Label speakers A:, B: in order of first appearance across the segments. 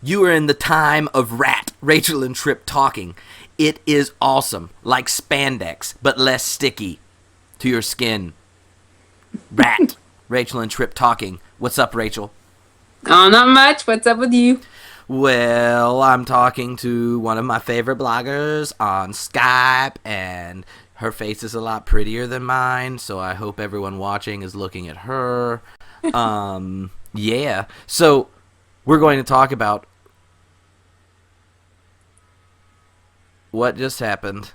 A: You are in the time of RATT, Rachel and Tripp talking. It is awesome, like spandex, but less sticky to your skin. RATT, Rachel and Tripp talking. What's up, Rachel?
B: Oh, not much. What's up with you?
A: Well, I'm talking to one of my favorite bloggers on Skype, and her face is a lot prettier than mine, so I hope everyone watching is looking at her. Yeah. So, we're going to talk about what just happened.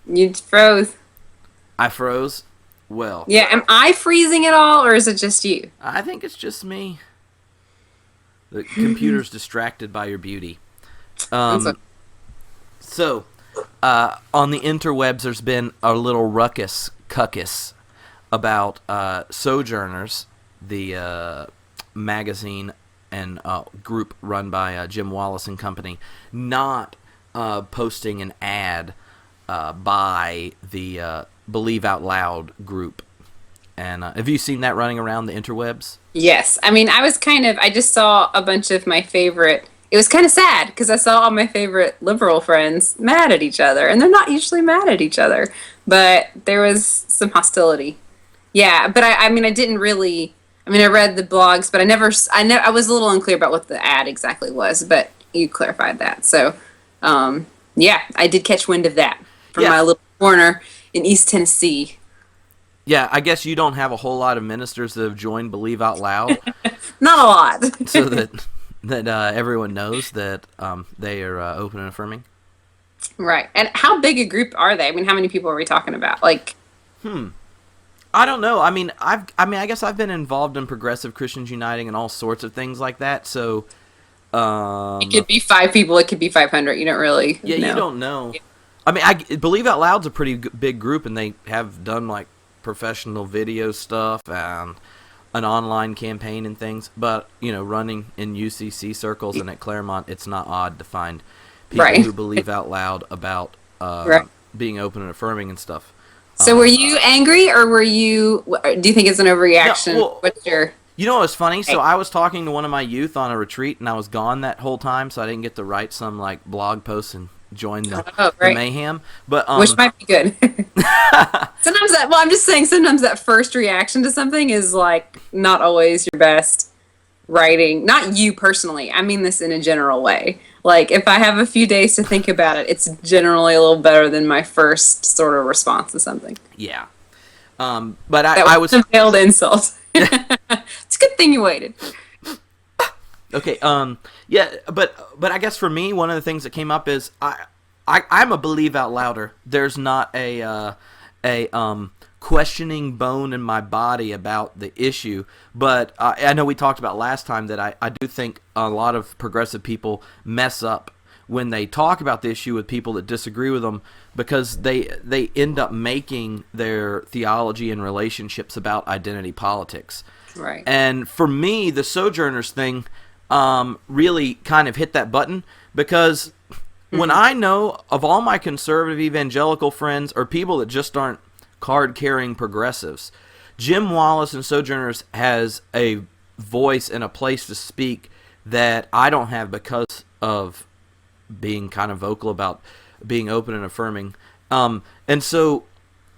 B: You froze.
A: I froze? Well,
B: Yeah, am I freezing at all, or is it just you?
A: I think it's just me. The computer's distracted by your beauty.
B: That's
A: So, on the interwebs, there's been a little ruckus about Sojourners, the magazine and group run by Jim Wallace and Company, not posting an ad by the Believe Out Loud group. And have you seen that running around the interwebs?
B: Yes. I mean, I just saw a bunch of my favorite. It was kind of sad because I saw all my favorite liberal friends mad at each other, and they're not usually mad at each other, but there was some hostility. Yeah, but I mean, I didn't really. I mean, I read the blogs, but I was a little unclear about what the ad exactly was, but you clarified that. So, yeah, I did catch wind of that from my little corner in East Tennessee.
A: Yeah, I guess you don't have a whole lot of ministers that have joined Believe Out Loud.
B: Not a lot.
A: So that everyone knows that they are open and affirming.
B: Right. And how big a group are they? I mean, how many people are we talking about? Like,
A: I don't know. I mean, I guess I've been involved in Progressive Christians Uniting and all sorts of things like that. So,
B: it could be 5 people, it could be 500. You don't really know.
A: You don't know. I mean, Believe Out Loud's a pretty big group, and they have done like professional video stuff and an online campaign and things. But running in UCC circles and at Claremont, it's not odd to find people who believe out loud about being open and affirming and stuff.
B: So were you angry, or do you think it's an overreaction?
A: No, well,
B: What's your...
A: You know what's funny? So I was talking to one of my youth on a retreat, and I was gone that whole time, so I didn't get to write some like blog posts and join the mayhem. But
B: which might be good. Sometimes I'm just saying, sometimes that first reaction to something is like not always your best writing. Not you personally. I mean this in a general way. Like, if I have a few days to think about it, it's generally a little better than my first sort of response to something.
A: Yeah. But I was
B: a veiled insult. It's a good thing you waited.
A: Okay. Yeah. But I guess for me, one of the things that came up is I'm a Believe Out Louder. There's not a questioning bone in my body about the issue, but I know we talked about last time that I do think a lot of progressive people mess up when they talk about the issue with people that disagree with them, because they end up making their theology and relationships about identity politics.
B: Right.
A: And for me, the Sojourners thing really kind of hit that button, because when I know of all my conservative evangelical friends or people that just aren't card-carrying progressives, Jim Wallace and Sojourners has a voice and a place to speak that I don't have because of being kind of vocal about being open and affirming. And so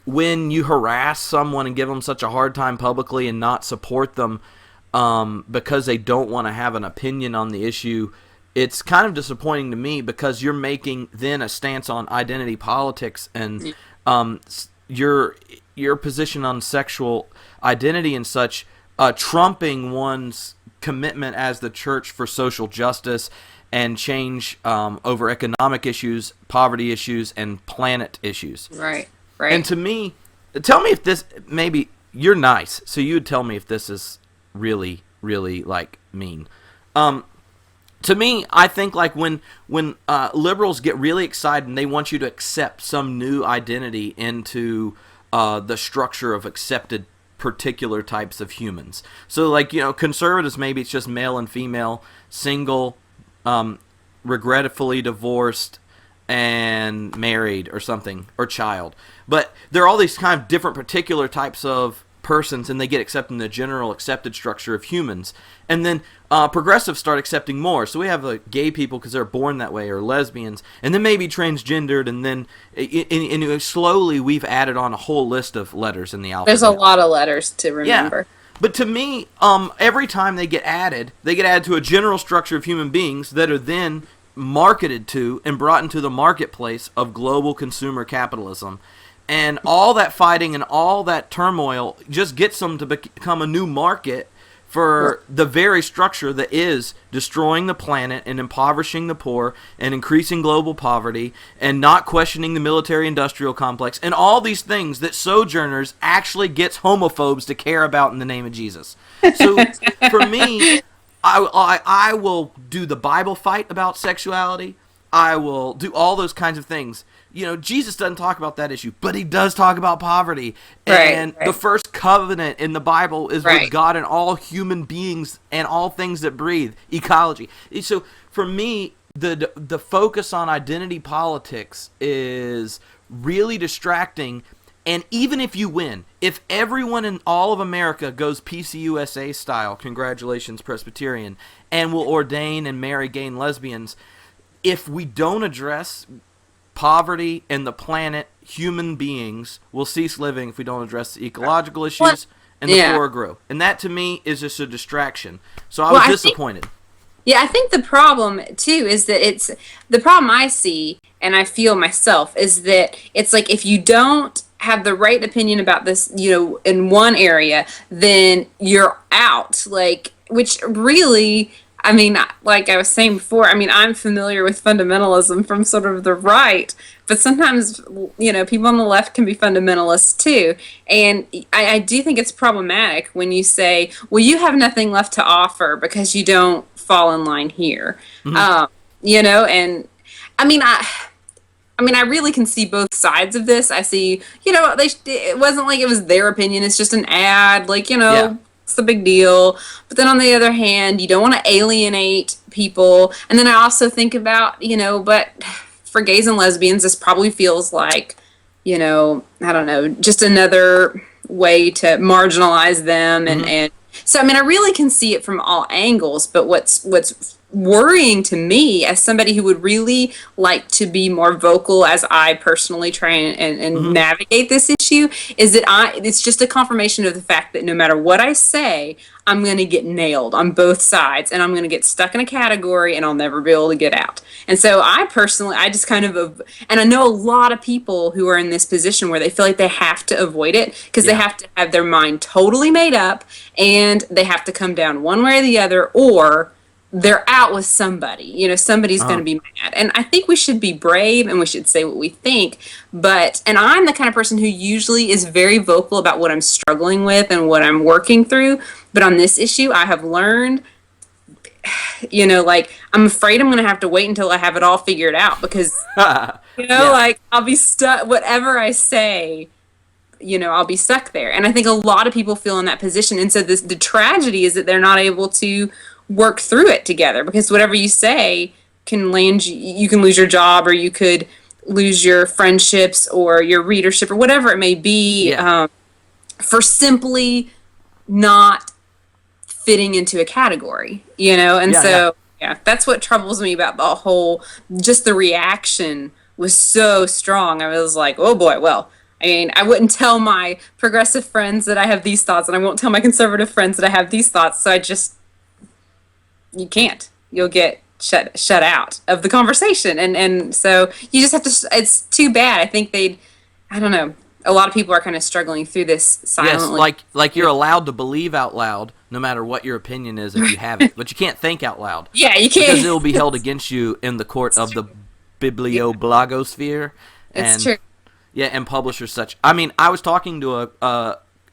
A: when you harass someone and give them such a hard time publicly and not support them because they don't want to have an opinion on the issue, it's kind of disappointing to me, because you're making then a stance on identity politics and your position on sexual identity and such, trumping one's commitment as the church for social justice and change over economic issues, poverty issues, and planet issues.
B: Right.
A: And to me, tell me if this, maybe you're nice, so you would tell me if this is really, really like mean. To me, I think like when liberals get really excited and they want you to accept some new identity into the structure of accepted particular types of humans. So like, conservatives, maybe it's just male and female, single, regretfully divorced, and married or something, or child. But there are all these kind of different particular types of persons, and they get accepted in the general accepted structure of humans. And then progressives start accepting more. So we have gay people because they're born that way, or lesbians, and then maybe transgendered, and then slowly we've added on a whole list of letters in the alphabet.
B: There's a lot of letters to remember.
A: Yeah. But to me, every time they get added to a general structure of human beings that are then marketed to and brought into the marketplace of global consumer capitalism. And all that fighting and all that turmoil just gets them to become a new market for the very structure that is destroying the planet and impoverishing the poor and increasing global poverty and not questioning the military-industrial complex and all these things that Sojourners actually gets homophobes to care about in the name of Jesus. So for me, I will do the Bible fight about sexuality. I will do all those kinds of things. You know, Jesus doesn't talk about that issue, but he does talk about poverty. And the first covenant in the Bible is with God and all human beings and all things that breathe, ecology. So for me, the focus on identity politics is really distracting. And even if you win, if everyone in all of America goes PCUSA style, congratulations Presbyterian, and will ordain and marry gay and lesbians, if we don't address poverty and the planet, human beings will cease living if we don't address the ecological issues and the poor grow. And that to me is just a distraction. So I was disappointed.
B: I think the problem too is that the problem I see and I feel myself is that it's like if you don't have the right opinion about this, you know, in one area, then you're out. Like, which really, I mean, like I was saying before, I mean, I'm familiar with fundamentalism from sort of the right, but sometimes, you know, people on the left can be fundamentalists too. And I do think it's problematic when you say, well, you have nothing left to offer because you don't fall in line here. Mm-hmm. You know, and I mean, I really can see both sides of this. I see, you know, it wasn't like it was their opinion. It's just an ad, like, you know, it's the big deal. But then on the other hand, you don't want to alienate people. And then I also think about, you know, but for gays and lesbians, this probably feels like, you know, I don't know, just another way to marginalize them. And so, I mean, I really can see it from all angles. But what's worrying to me as somebody who would really like to be more vocal as I personally try and navigate this issue is that it's just a confirmation of the fact that no matter what I say, I'm going to get nailed on both sides and I'm going to get stuck in a category and I'll never be able to get out. And so I just kind of, and I know a lot of people who are in this position where they feel like they have to avoid it because they have to have their mind totally made up and they have to come down one way or the other, or they're out with somebody, you know, somebody's going to be mad. And I think we should be brave and we should say what we think. And I'm the kind of person who usually is very vocal about what I'm struggling with and what I'm working through. But on this issue, I have learned, you know, like, I'm afraid I'm going to have to wait until I have it all figured out because, you know, like, I'll be stuck, whatever I say, you know, I'll be stuck there. And I think a lot of people feel in that position. And so the tragedy is that they're not able to work through it together because whatever you say can land you can lose your job or you could lose your friendships or your readership or whatever it may be for simply not fitting into a category, you know. And that's what troubles me about the whole, just the reaction was so strong. I was like, oh boy, well, I mean, I wouldn't tell my progressive friends that I have these thoughts and I won't tell my conservative friends that I have these thoughts, so you can't. You'll get shut out of the conversation. And so you just have to, it's too bad. I think I don't know, a lot of people are kind of struggling through this silently.
A: Yes, like you're allowed to believe out loud no matter what your opinion is if you have it. But you can't think out loud.
B: Yeah, you can't.
A: Because it will be held against you in the court of the biblioblogosphere.
B: It's true.
A: Yeah, and publishers such. I mean, I was talking to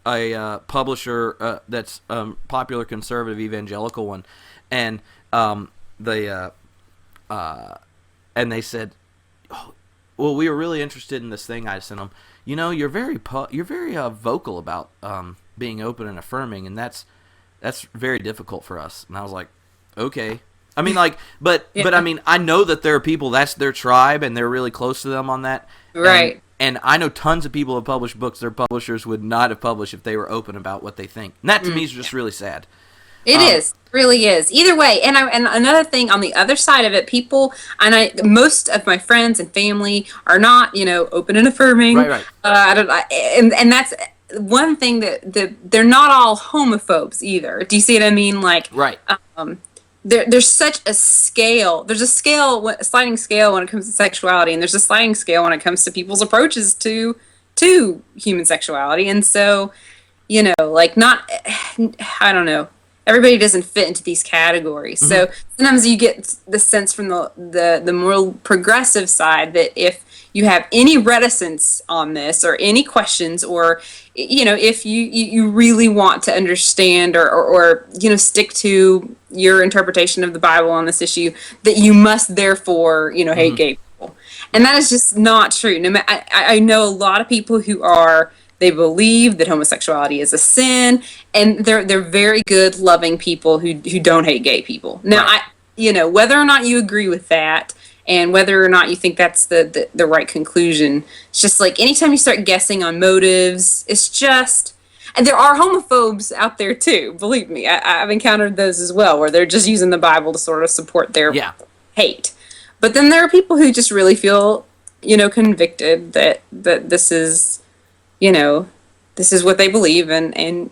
A: a publisher that's popular conservative evangelical one, and they said, oh, well, we were really interested in this thing I sent them. You know, you're very vocal about being open and affirming, and that's very difficult for us. And I was like, okay. I mean, like, but I mean, I know that there are people, that's their tribe, and they're really close to them on that.
B: Right.
A: And I know tons of people have published books their publishers would not have published if they were open about what they think. And that to me is just really sad.
B: It is, really is. Either way, and another thing on the other side of it, people, most of my friends and family are not, open and affirming.
A: Right.
B: And that's one thing that they're not all homophobes either. Do you see what I mean? Like,
A: right.
B: There's such a scale. There's a sliding scale when it comes to sexuality, and there's a sliding scale when it comes to people's approaches to human sexuality. And so, like, not, I don't know. Everybody doesn't fit into these categories. Mm-hmm. So sometimes you get the sense from the more progressive side that if you have any reticence on this or any questions, or if you really want to understand or stick to your interpretation of the Bible on this issue, that you must therefore hate gay people. And that is just not true. I know a lot of people who they believe that homosexuality is a sin, and they're very good, loving people who don't hate gay people. Now, right. Whether or not you agree with that, and whether or not you think that's the right conclusion, it's just like anytime you start guessing on motives, it's just, and there are homophobes out there too. Believe me, I've encountered those as well, where they're just using the Bible to sort of support their hate. But then there are people who just really feel, convicted that this is. This is what they believe, and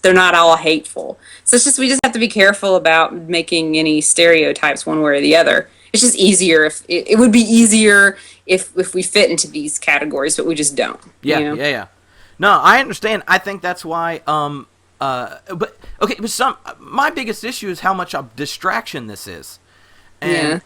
B: they're not all hateful. So it's just, we just have to be careful about making any stereotypes one way or the other. It's just easier if it would be easier if we fit into these categories, but we just don't.
A: Yeah. No, I understand. I think that's why. But my biggest issue is how much of distraction this is, and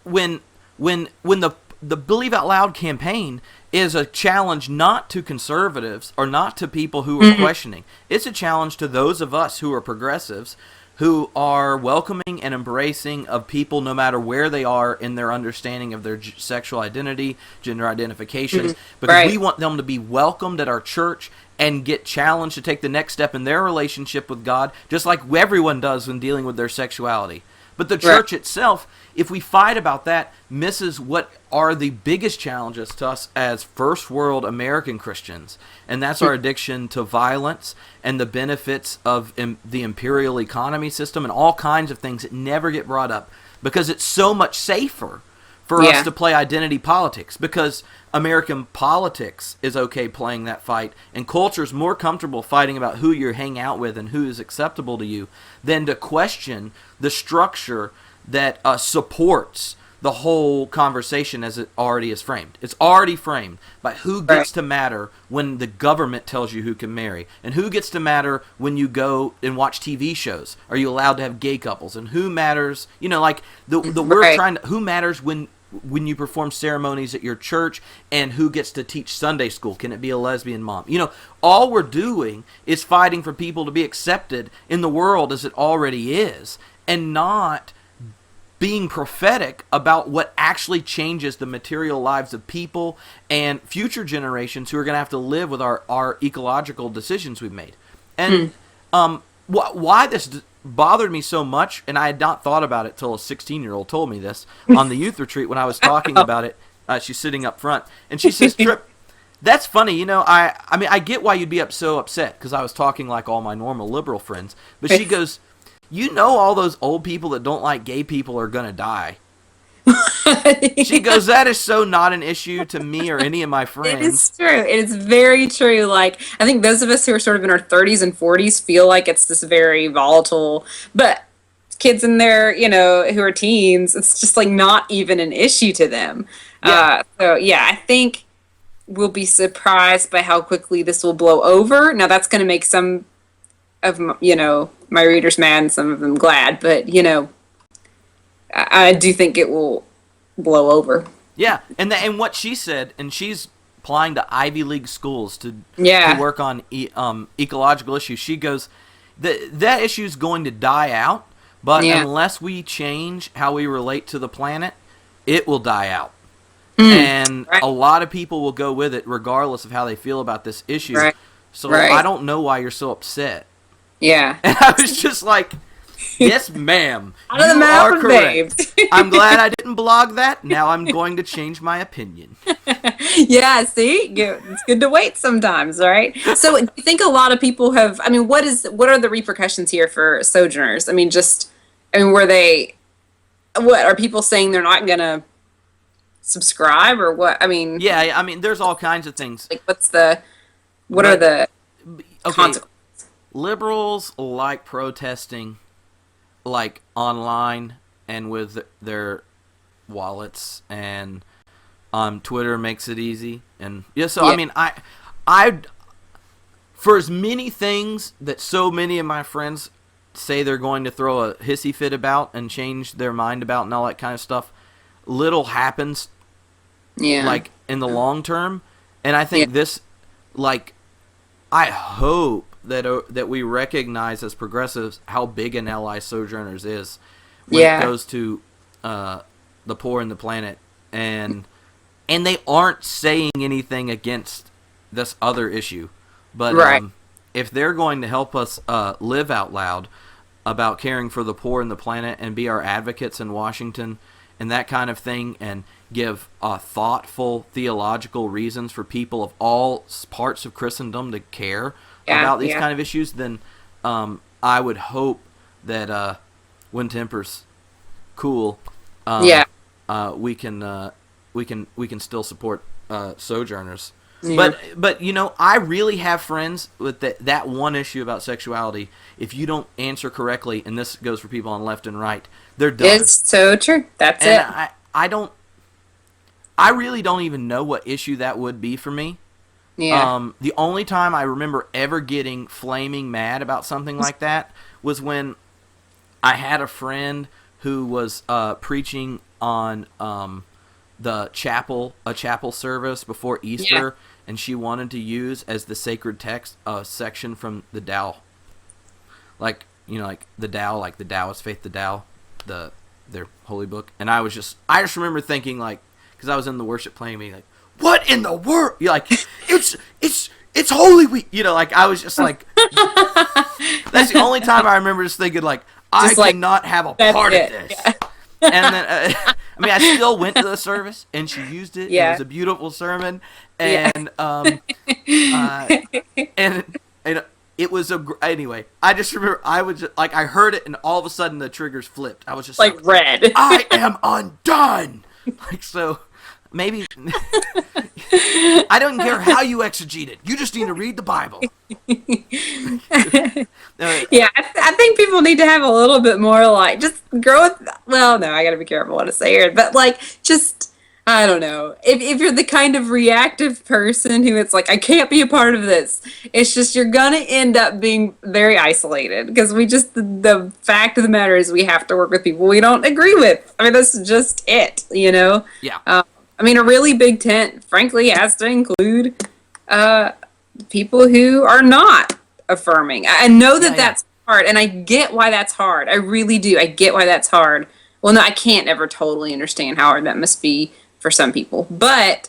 A: when the Believe Out Loud campaign is a challenge not to conservatives or not to people who are questioning. It's a challenge to those of us who are progressives, who are welcoming and embracing of people no matter where they are in their understanding of their sexual identity, gender identifications, because we want them to be welcomed at our church and get challenged to take the next step in their relationship with God, just like everyone does when dealing with their sexuality. But the church itself, if we fight about that, misses what are the biggest challenges to us as first world American Christians. And that's our addiction to violence and the benefits of the imperial economy system and all kinds of things that never get brought up because it's so much safer for us to play identity politics, because American politics is okay playing that fight, and culture's more comfortable fighting about who you hang out with and who is acceptable to you than to question the structure that supports the whole conversation as it already is framed. It's already framed by who gets to matter when the government tells you who can marry, and who gets to matter when you go and watch TV shows. Are you allowed to have gay couples? And who matters, like we're trying to, who matters when you perform ceremonies at your church, and who gets to teach Sunday school? Can it be a lesbian mom? All we're doing is fighting for people to be accepted in the world as it already is, and not being prophetic about what actually changes the material lives of people and future generations who are going to have to live with our ecological decisions we've made. And why this bothered me so much, and I had not thought about it till a 16-year-old told me this on the youth retreat when I was talking about it. She's sitting up front, and she says, Tripp, that's funny. I get why you'd be so upset, because I was talking like all my normal liberal friends. But she goes, all those old people that don't like gay people are going to die. She goes, that is so not an issue to me or any of my friends.
B: It is true. It is very true. Like, I think those of us who are sort of in our 30s and 40s feel like it's this very volatile, but kids in there, who are teens, it's just like not even an issue to them. I think we'll be surprised by how quickly this will blow over. Now, that's going to make some of, my readers mad and some of them glad, but, I do think it will blow over.
A: Yeah, and what she said, and she's applying to Ivy League schools to work on ecological issues. She goes, that issue is going to die out, but unless we change how we relate to the planet, it will die out. And a lot of people will go with it regardless of how they feel about this issue. So I don't know why you're so upset.
B: Yeah.
A: And I was just like, Yes, ma'am.
B: Out of the
A: You
B: mouth
A: are
B: of
A: correct.
B: babes.
A: I'm glad I didn't blog that. Now I'm going to change my opinion.
B: Yeah, see, it's good to wait sometimes, right? So, do you think a lot of people have? I mean, what are the repercussions here for sojourners? I mean, were they? What are people saying they're not gonna subscribe or what? I mean,
A: Yeah, I mean, there's all kinds of things.
B: like, what are
A: But,
B: the
A: okay,
B: consequences?
A: liberals like protesting, like, online and with their wallets, and Twitter makes it easy. And, yeah, so,
B: Yeah,
A: I mean, I, for as many things that so many of my friends say they're going to throw a hissy fit about and change their mind about and all that kind of stuff, little happens,
B: yeah,
A: like, in the long term. And I
B: yeah,
A: think this, like, I hope that we recognize as progressives how big an ally Sojourners is when it
B: yeah,
A: goes to the poor in the planet, and they aren't saying anything against this other issue, but
B: right,
A: if they're going to help us live out loud about caring for the poor in the planet and be our advocates in Washington and that kind of thing, and give thoughtful theological reasons for people of all parts of Christendom to care
B: yeah,
A: about these
B: yeah,
A: kind of issues, then I would hope that when temper's cool,
B: yeah,
A: we can still support Sojourners.
B: yeah.
A: But you know, I really have friends with that one issue about sexuality. If you don't answer correctly, and this goes for people on left and right, they're done.
B: It's so true. That's
A: And
B: it.
A: I really don't even know what issue that would be for me.
B: Yeah,
A: The only time I remember ever getting flaming mad about something like that was when I had a friend who was preaching on a chapel service before Easter, and she wanted to use as the sacred text a section from the Tao, like, you know, like the Tao, like the Taoist faith, the Tao, their holy book. And I just remember thinking, like, because I was in the worship playing, me like, what in the world? You're like, it's Holy Week, you know, like, I was just like, that's the only time I remember just thinking, like, I
B: like,
A: cannot have a
B: that's
A: part of
B: it.
A: this.
B: Yeah.
A: And then, I mean, I still went to the service, and she used it. It
B: Yeah.
A: was a beautiful sermon,
B: Yeah.
A: and and it was anyway. I just remember I was just, like, I heard it, and all of a sudden the triggers flipped. I was just
B: Like red.
A: I am undone. Like, so maybe I don't care how you exegete it. You just need to read the Bible.
B: Yeah, I think people need to have a little bit more, like, just grow with, well, no, I gotta be careful what I say here, but, like, just, I don't know. If you're the kind of reactive person who it's like, I can't be a part of this, it's just, you're gonna end up being very isolated, because the fact of the matter is we have to work with people we don't agree with. I mean, that's just it, you know?
A: Yeah.
B: I mean, a really big tent, frankly, has to include people who are not affirming. I know that
A: Yeah.
B: that's hard, and I get why that's hard. I really do. I get why that's hard. Well, no, I can't ever totally understand how hard that must be for some people. But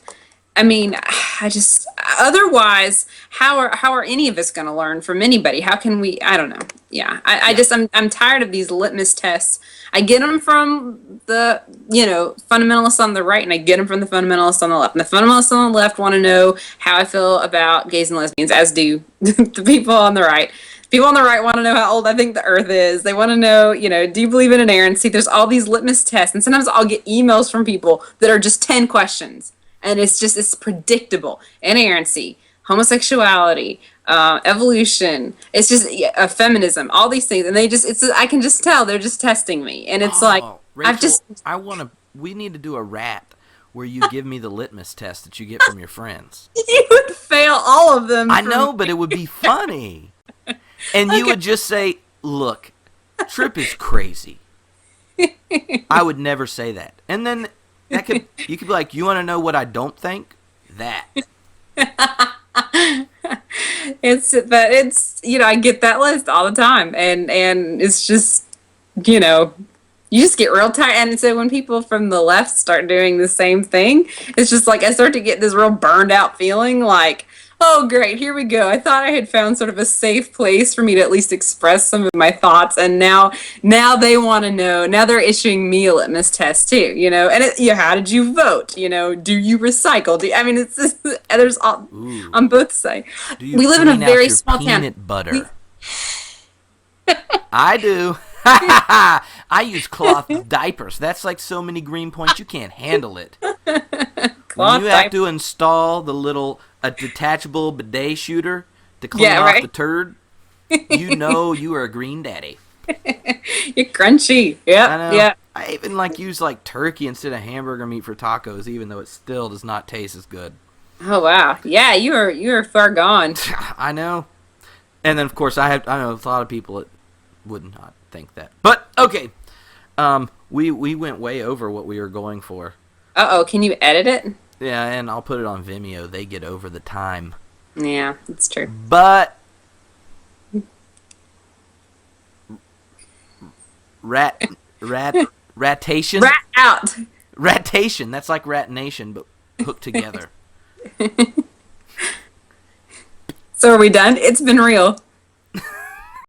B: I mean, I just otherwise, how are any of us going to learn from anybody? How can we? I don't know. Yeah, I just I'm tired of these litmus tests. I get them from the fundamentalists on the right, and I get them from the fundamentalists on the left. And the fundamentalists on the left want to know how I feel about gays and lesbians, as do the people on the right. People on the right want to know how old I think the Earth is. They want to know, do you believe in inerrancy? There's all these litmus tests, and sometimes I'll get emails from people that are just 10 questions. And it's predictable. Inerrancy, homosexuality, evolution. It's just feminism. All these things, and I can just tell they're just testing me. And it's like
A: Rachel, we need to do a RATT where you give me the litmus test that you get from your friends.
B: You would fail all of them.
A: I know, but it would be funny. And you would just say, "Look, Tripp is crazy." I would never say that, and then. You could be like, you want to know what I don't think? That.
B: It's I get that list all the time, and it's just, you just get real tired. And so when people from the left start doing the same thing, it's just like I start to get this real burned out feeling like, Oh, great. Here we go. I thought I had found sort of a safe place for me to at least express some of my thoughts, and now they want to know. Now they're issuing me a litmus test too, And how did you vote? Do you recycle? I mean, it's just, there's all
A: Ooh.
B: on both sides.
A: Do you
B: We live in a
A: clean out
B: very
A: your
B: small town.
A: peanut butter? I do. I use cloth diapers. That's like so many green points. You can't handle it. When you have to install a detachable bidet shooter to clean off the turd, you know you are a green daddy.
B: You're crunchy. Yeah.
A: I know.
B: Yeah.
A: I even use turkey instead of hamburger meat for tacos, even though it still does not taste as good.
B: Oh wow. Yeah, you are far gone.
A: I know. And then of course I know a lot of people that would not think that. But okay. We went way over what we were going for.
B: Uh-oh, can you edit it?
A: Yeah, and I'll put it on Vimeo. They get over the time.
B: Yeah, that's true.
A: But ratation?
B: Rat out.
A: Ratation. That's like Rat Nation, but hooked together.
B: So are we done? It's been real.